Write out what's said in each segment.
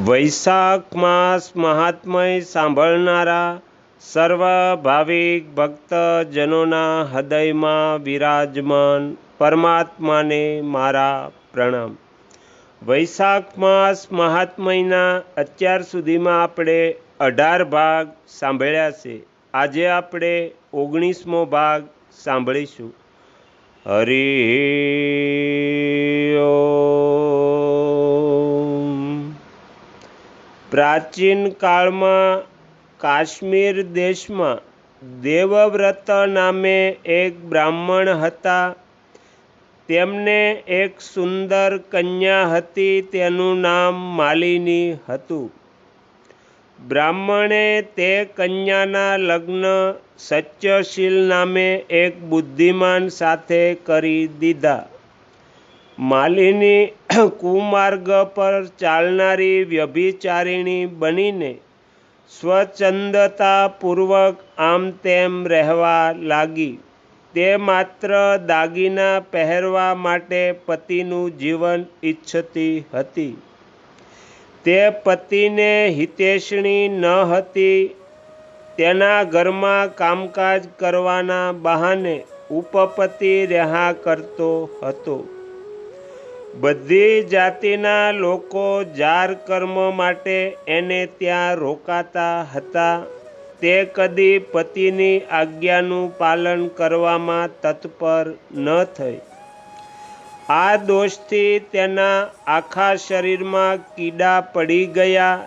વૈશાખ માસ મહાત્મય સાંભળનારા સર્વ ભાવિક ભક્તજનોના હૃદયમાં વિરાજમાન પરમાત્માને મારા પ્રણામ। વૈશાખ માસ મહાત્મયના અત્યાર સુધીમાં આપણે 18 ભાગ સાંભળ્યા છે। આજે આપણે 19મો ભાગ સાંભળીશું। હરિ ઓમ। પ્રાચીન કાળમાં કાશ્મીર દેશમાં દેવવ્રત નામે એક બ્રાહ્મણ હતા। તેમને એક સુંદર કન્યા હતી, તેનું નામ માલિની હતું। બ્રાહ્મણે તે કન્યાના લગ્ન સત્યશીલ નામે એક બુદ્ધિમાન સાથે કરી દીધા। માલિની કુમાર્ગ પર ચાલનારી વ્યભિચારિણી બનીને સ્વચ્છંદતાપૂર્વક આમ તેમ રહેવા લાગી। તે માત્ર દાગીના પહેરવા માટે પતિનું જીવન ઈચ્છતી હતી। તે પતિને હિતૈષણી ન હતી। તેના ઘરમાં કામકાજ કરવાના બહાને ઉપપતિ રહ્યા કરતો હતો। બધી જાતિના લોકો જાર કર્મ માટે એને ત્યાં રોકાતા હતા। તે કદી પતિની આજ્ઞાનું પાલન કરવામાં તત્પર ન થઈ। આ દોષથી તેના આખા શરીરમાં કીડા પડી ગયા,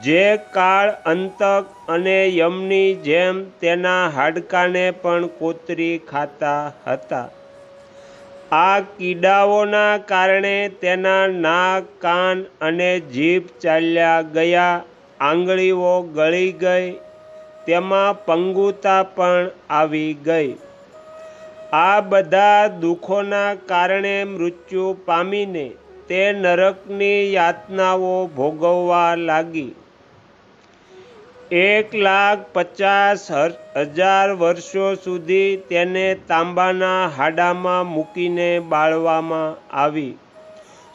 જે કાળ અંતક અને યમની જેમ તેના હાડકાને પણ કોતરી ખાતા હતા। આ કીડાઓના કારણે તેના નાક, કાન અને જીભ ચાલ્યા ગયા, આંગળીઓ ગળી ગઈ, તેમાં પંગુતા પણ આવી ગઈ। આ બધા દુઃખોના કારણે મૃત્યુ પામીને તે નરકની યાતનાઓ ભોગવવા લાગી। 1,50,000 વર્ષો સુધી તેને તાંબાના હાડામાં મૂકીને બાળવામાં આવી।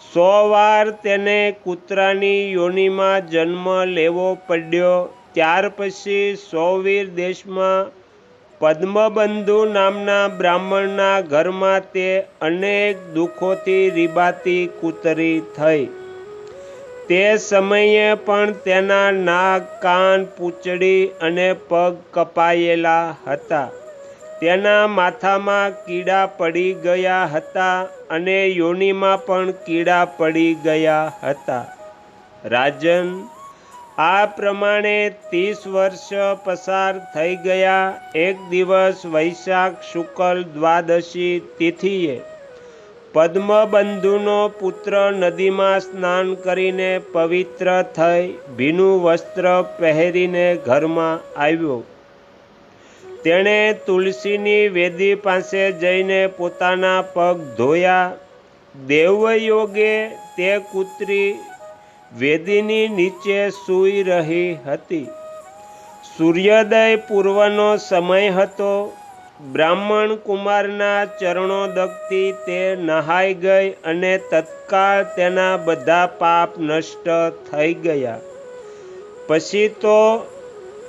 100 વાર તેને કૂતરાની યોનિમાં જન્મ લેવો પડ્યો। ત્યાર પછી સૌવીર દેશમાં પદ્મબંધુ નામના બ્રાહ્મણના ઘરમાં તે અનેક દુઃખોથી રીબાતી કૂતરી થઈ। તે સમયે પણ તેના નાક, કાન, પૂંછડી અને પગ કપાયેલા હતા। તેના માથામાં કીડા પડી ગયા હતા અને યોનિમાં પણ કીડા પડી ગયા હતા। રાજન, આ પ્રમાણે 30 વર્ષ પસાર થઈ ગયા। એક દિવસ વૈશાખ શુક્લ દ્વાદશી તિથિએ પદ્મબંધુનો પુત્ર નદીમાં સ્નાન કરીને પવિત્ર થઈ ભીનું વસ્ત્ર પહેરીને ઘરમાં આવ્યો। તેણે તુલસીની વેદી પાસે જઈને પોતાના પગ ધોયા। દેવયોગે તે કૂતરી વેદીની નીચે સૂઈ રહી હતી। સૂર્યોદય પૂર્વનો સમય હતો। બ્રાહ્મણ કુમારના ચરણોદકથી તે નહાઈ ગઈ અને તત્કાળ તેના બધા પાપ નષ્ટ થઈ ગયા। પછી તો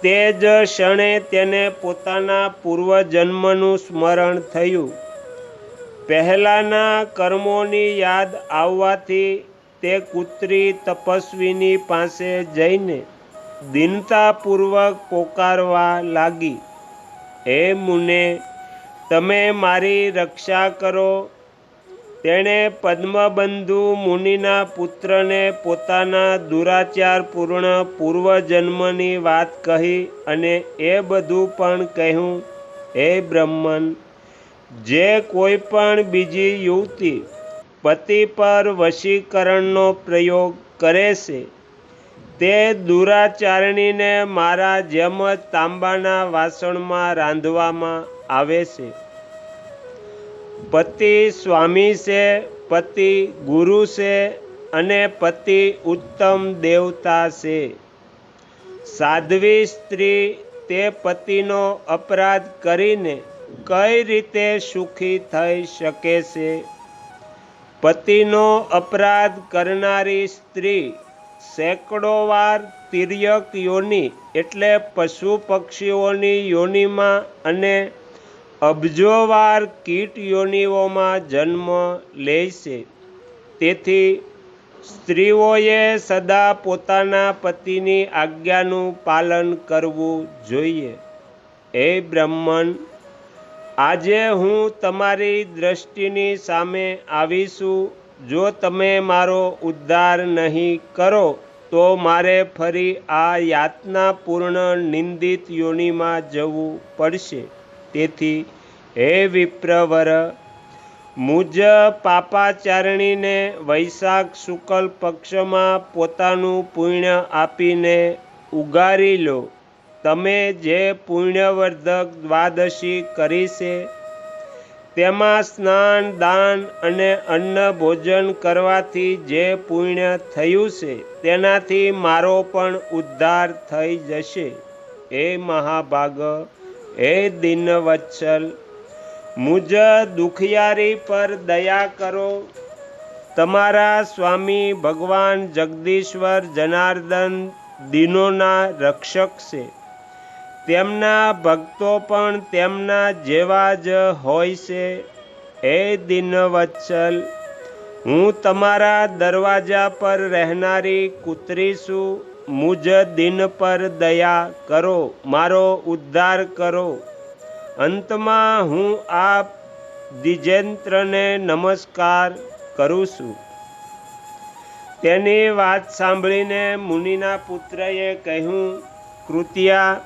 તે જ ક્ષણે તેને પોતાના પૂર્વજન્મનું સ્મરણ થયું। પહેલાંના કર્મોની યાદ આવવાથી તે કૂતરી તપસ્વીની પાસે જઈને દીનતાપૂર્વક પોકારવા લાગી, હે મુને, તમે મારી રક્ષા કરો। તેણે પદ્મબંધુ મુનિના પુત્રને પોતાના દુરાચારપૂર્ણ પૂર્વજન્મની વાત કહી અને એ બધું પણ કહ્યું, હે બ્રહ્મન, જે કોઈ પણ બીજી યુવતી પતિ પર વશીકરણનો પ્રયોગ કરે છે, તે દુરાચારણીને મારા જેમ જ તાંબાના વાસણમાં રાંધવામાં આવે છે। પતિ સ્વામી છે, પતિ ગુરુ છે અને પતિ ઉત્તમ દેવતા છે। સાધ્વી સ્ત્રી તે પતિનો અપરાધ કરીને કઈ રીતે સુખી થઈ શકે છે? પતિનો અપરાધ કરનારી સ્ત્રી સેંકડો વાર તિર્યક યોનિ એટલે પશુ પક્ષીઓની યોનિમાં અને અબજો વાર કીટ યોનિઓમાં જન્મ લે છે. તેથી સ્ત્રીઓએ સદા પોતાના પતિની આજ્ઞાનું પાલન કરવું જોઈએ. હે બ્રહ્મન, આજે હું તમારી દ્રષ્ટિની સામે આવી છું. જો તમે મારો ઉદ્ધાર નહીં કરો તો મારે ફરી આ યાતનાપૂર્ણ નિંદિત યોનિમાં જવું પડશે. તેથી હે વિપ્રવર, મુજ પાપાચારણીને વૈશાખ શુક્લ પક્ષમાં પોતાનું પુણ્ય આપીને ઉગારી લો. તમે જે પુણ્યવર્ધક દ્વાદશી કરી છે તેમાં સ્નાન, દાન અને અન્ન ભોજન કરવાથી જે પુણ્ય થયું છે તેનાથી મારો પણ ઉદ્ધાર થઈ જશે. હે મહાભાગ, હે દીનવત્સલ, મુજ દુખિયારી પર દયા કરો. તમારા સ્વામી ભગવાન જગદીશ્વર જનાર્દન દીનોના રક્ષક છે. તેમના ભક્તો પણ તેમના જેવા જ હોય છે. હે દીનવત્સલ, હું તમારા દરવાજા પર રહેનારી કૂતરી છું. મુજ દીન પર દયા કરો, મારો ઉદ્ધાર કરો. અંતમાં હું આ દ્વિજેન્દ્રને નમસ્કાર કરું છું. તેની વાત સાંભળીને મુનિના પુત્રએ કહ્યું, કૃત્યા,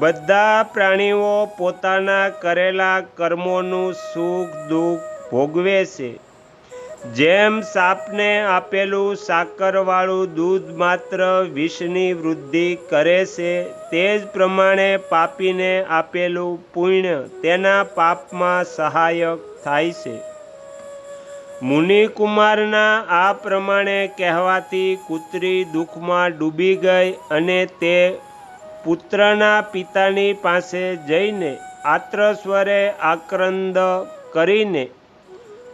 બધા પ્રાણીઓ પોતાના કરેલા કર્મોનું સુખ દુઃખ ભોગવે છે. જેમ સાપને આપેલું સાકરવાળું દૂધ માત્ર વિષની વૃદ્ધિ કરે છે, તે જ પ્રમાણે પાપીને આપેલું પુણ્ય તેના પાપમાં સહાયક થાય છે. મુનિકુમારના આ પ્રમાણે કહેવાથી કૂતરી દુઃખમાં ડૂબી ગઈ અને તે પુત્રના પિતાની પાસે જઈને આર્તસ્વરે આક્રંદ કરીને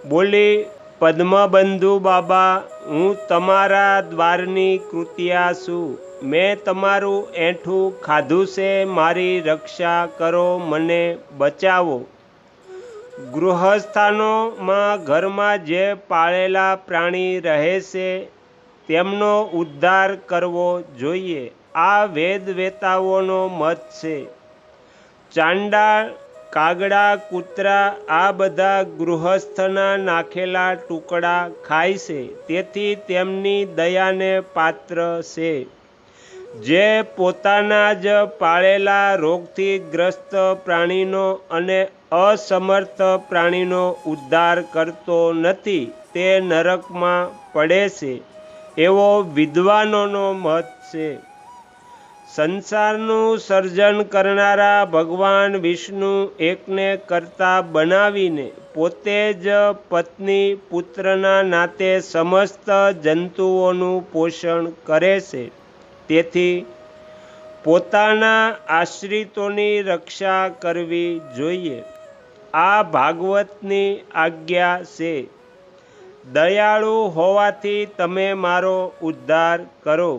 બોલી, પદ્મબંધુ બાબા, હું તમારા દ્વારની કૃત્યા છું. મેં તમારું એઠું ખાધું છે. મારી રક્ષા કરો, મને બચાવો. ગૃહસ્થાનોમાં ઘરમાં જે પાળેલા પ્રાણી રહે છે તેમનો ઉદ્ધાર કરવો જોઈએ. આ વેદવેતાઓનો મત છે. ચાંડાળ, કાગડા, કૂતરા આ બધા ગૃહસ્થના નાખેલા ટુકડા ખાય છે. તેથી તેમની દયાને પાત્ર છે. જે પોતાના જ પાળેલા રોગથી ગ્રસ્ત પ્રાણીનો અને અસમર્થ પ્રાણીનો ઉદ્ધાર કરતો નથી તે નરકમાં પડે છે, એવો વિદ્વાનોનો મત છે. સંસારનું સર્જન કરનારા ભગવાન વિષ્ણુ એકને કર્તા બનાવીને પોતે જ પત્ની પુત્રના નાતે સમસ્ત જંતુઓનું પોષણ કરે છે. તેથી પોતાના આશ્રિતોની રક્ષા કરવી જોઈએ. આ ભાગવતની આજ્ઞા છે. દયાળુ હોવાથી તમે મારો ઉદ્ધાર કરો.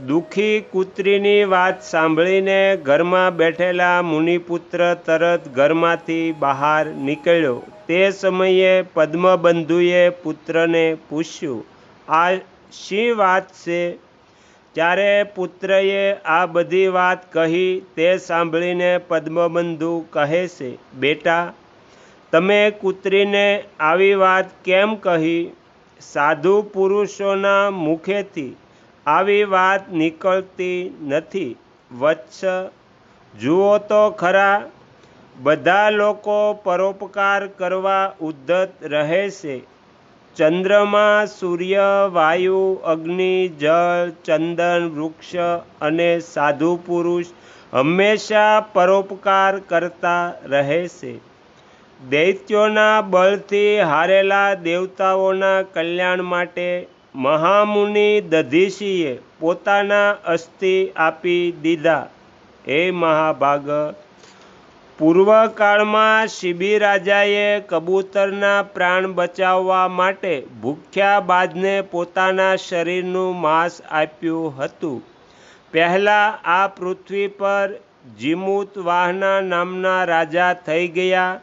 દુઃખી કૂતરીની વાત સાંભળીને ઘરમાં બેઠેલા મુનિપુત્ર તરત ઘરમાંથી બહાર નીકળ્યો. તે સમયે પદ્મબંધુએ પુત્રને પૂછ્યું, આ શી વાત છે? ત્યારે પુત્રએ આ બધી વાત કહી. તે સાંભળીને પદ્મબંધુ કહે છે, બેટા, તમે કૂતરીને આવી વાત કેમ કહી? સાધુ પુરુષોના મુખેથી આવી વાત નીકળતી નથી. વત્સ, જુઓ તો ખરા, બધા લોકો પરોપકાર કરવા ઉદ્ધત રહે છે. ચંદ્રમા, સૂર્ય, વાયુ, અગ્નિ, જળ, ચંદન, વૃક્ષ અને સાધુ પુરુષ હંમેશા પરોપકાર કરતા રહે છે. દૈત્યોના બળથી હારેલા દેવતાઓના કલ્યાણ માટે મહામુનિ દધીશીએ પોતાના અસ્થિ આપી દીધા. હે મહાભાગ, પૂર્વકાળમાં શિબી રાજાએ કબૂતરના પ્રાણ બચાવવા માટે ભૂખ્યા બાજને પોતાના શરીરનું માંસ આપ્યું હતું. પહેલાં આ પૃથ્વી પર જીમૂતવાહના નામના રાજા થઈ ગયા.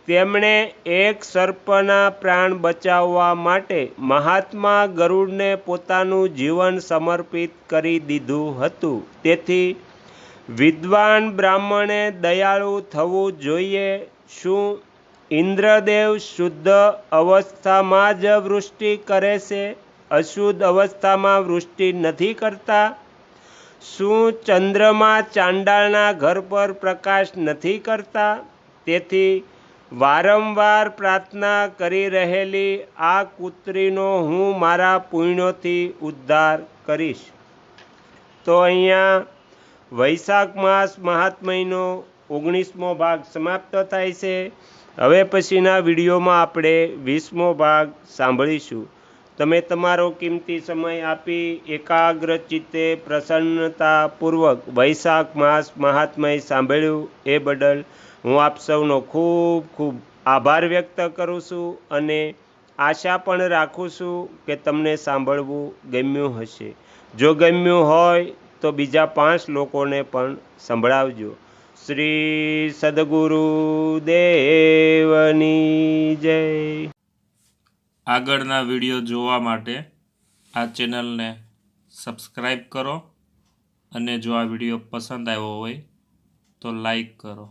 તેમણે એક સર્પના પ્રાણ બચાવવા માટે મહાત્મા ગરુડને પોતાનું જીવન સમર્પિત કરી દીધું હતું. તેથી વિદ્વાન બ્રાહ્મણે દયાળુ થવું જોઈએ. શું ઇન્દ્રદેવ શુદ્ધ અવસ્થામાં જ વૃષ્ટિ કરે છે? અશુદ્ધ અવસ્થામાં વૃષ્ટિ નથી કરતા? શું ચંદ્રમા ચાંડાળના ઘર પર પ્રકાશ નથી કરતા? તેથી વારંવાર પ્રાર્થના કરી રહેલી આ કૂતરીનો હું મારા પુણ્યોથી ઉદ્ધાર કરીશ. તો અહીંયા વૈશાખ માસ મહાત્મ્યનો 19મો ભાગ સમાપ્ત થાય છે. હવે પછીના વિડીયોમાં આપણે 20મો ભાગ સાંભળીશું. તમે તમારો કિંમતી સમય આપી એકાગ્ર ચિત્તે પ્રસન્નતાપૂર્વક વૈશાખ માસ મહાત્મ્ય સાંભળ્યું એ બદલ હું આપ સૌનો ખૂબ ખૂબ આભાર વ્યક્ત કરું છું અને આશા પણ રાખું છું કે તમને સાંભળવું ગમ્યું હશે. જો ગમ્યું હોય તો બીજા 5 લોકોને પણ સંભળાવજો. શ્રી સદગુરુદેવની જય. આગળના વિડીયો જોવા માટે આ ચેનલને સબસ્ક્રાઈબ કરો અને જો આ વિડીયો પસંદ આવ્યો હોય તો લાઈક કરો.